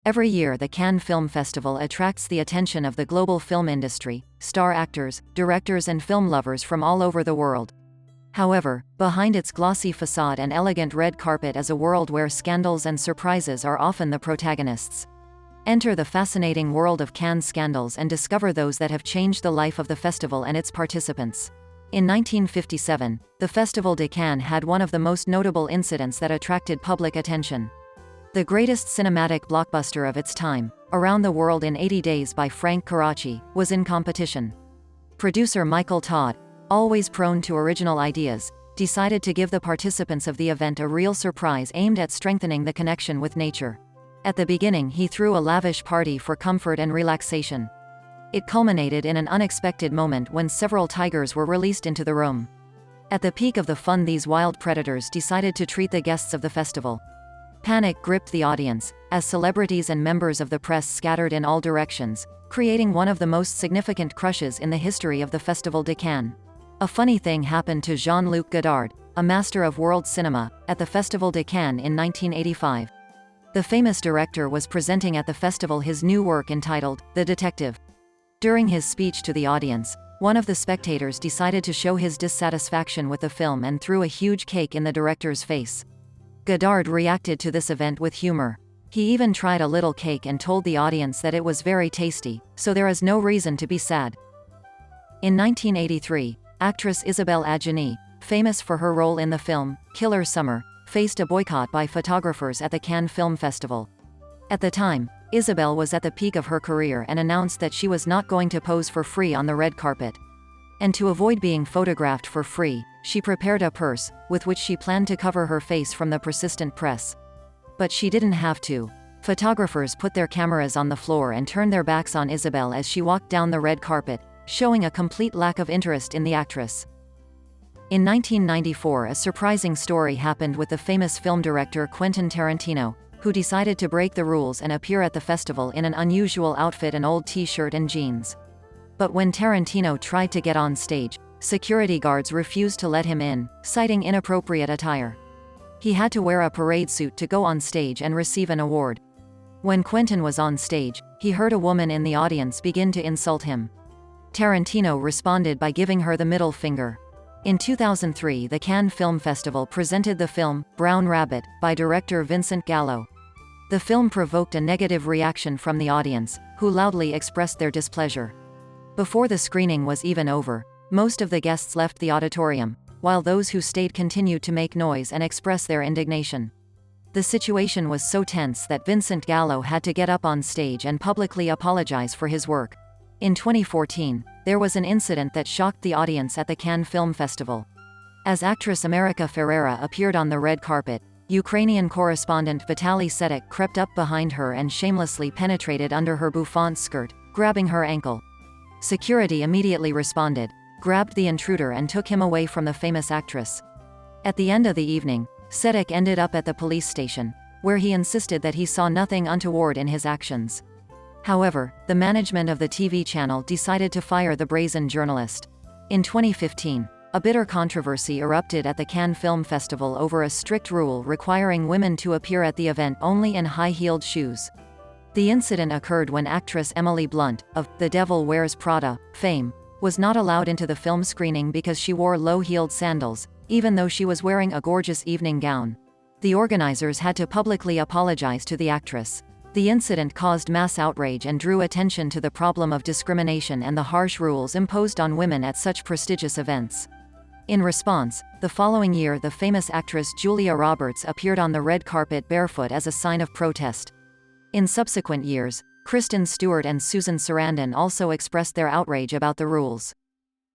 Every year the Cannes Film Festival attracts the attention of the global film industry, star actors, directors and film lovers from all over the world. However, behind its glossy facade and elegant red carpet is a world where scandals and surprises are often the protagonists. Enter the fascinating world of Cannes scandals and discover those that have changed the life of the festival and its participants. In 1957, the Festival de Cannes had one of the most notable incidents that attracted public attention. The greatest cinematic blockbuster of its time, Around the World in 80 Days by Frank Carracci, was in competition. Producer Michael Todd, always prone to original ideas, decided to give the participants of the event a real surprise aimed at strengthening the connection with nature. At the beginning, he threw a lavish party for comfort and relaxation. It culminated in an unexpected moment when several tigers were released into the room. At the peak of the fun, these wild predators decided to treat the guests of the festival. Panic gripped the audience, as celebrities and members of the press scattered in all directions, creating one of the most significant crushes in the history of the Festival de Cannes. A funny thing happened to Jean-Luc Godard, a master of world cinema, at the Festival de Cannes in 1985. The famous director was presenting at the festival his new work entitled The Detective. During his speech to the audience, one of the spectators decided to show his dissatisfaction with the film and threw a huge cake in the director's face. Godard reacted to this event with humor. He even tried a little cake and told the audience that it was very tasty, so there is no reason to be sad. In 1983, actress Isabelle Adjani, famous for her role in the film Killer Summer, faced a boycott by photographers at the Cannes Film Festival. At the time, Isabelle was at the peak of her career and announced that she was not going to pose for free on the red carpet. And to avoid being photographed for free, she prepared a purse, with which she planned to cover her face from the persistent press. But she didn't have to. Photographers put their cameras on the floor and turned their backs on Isabelle as she walked down the red carpet, showing a complete lack of interest in the actress. In 1994, a surprising story happened with the famous film director Quentin Tarantino, who decided to break the rules and appear at the festival in an unusual outfit, an old t-shirt and jeans. But when Tarantino tried to get on stage, security guards refused to let him in, citing inappropriate attire. He had to wear a parade suit to go on stage and receive an award. When Quentin was on stage, he heard a woman in the audience begin to insult him. Tarantino responded by giving her the middle finger. In 2003, the Cannes Film Festival presented the film Brown Rabbit by director Vincent Gallo. The film provoked a negative reaction from the audience, who loudly expressed their displeasure. Before the screening was even over, most of the guests left the auditorium, while those who stayed continued to make noise and express their indignation. The situation was so tense that Vincent Gallo had to get up on stage and publicly apologize for his work. In 2014, there was an incident that shocked the audience at the Cannes Film Festival. As actress America Ferrera appeared on the red carpet, Ukrainian correspondent Vitaly Sedek crept up behind her and shamelessly penetrated under her bouffant skirt, grabbing her ankle. Security immediately responded, grabbed the intruder and took him away from the famous actress. At the end of the evening, Sedek ended up at the police station, where he insisted that he saw nothing untoward in his actions. However, the management of the TV channel decided to fire the brazen journalist. In 2015, a bitter controversy erupted at the Cannes Film Festival over a strict rule requiring women to appear at the event only in high-heeled shoes. The incident occurred when actress Emily Blunt, of The Devil Wears Prada fame, was not allowed into the film screening because she wore low-heeled sandals, even though she was wearing a gorgeous evening gown. The organizers had to publicly apologize to the actress. The incident caused mass outrage and drew attention to the problem of discrimination and the harsh rules imposed on women at such prestigious events. In response, the following year the famous actress Julia Roberts appeared on the red carpet barefoot as a sign of protest. In subsequent years, Kristen Stewart and Susan Sarandon also expressed their outrage about the rules.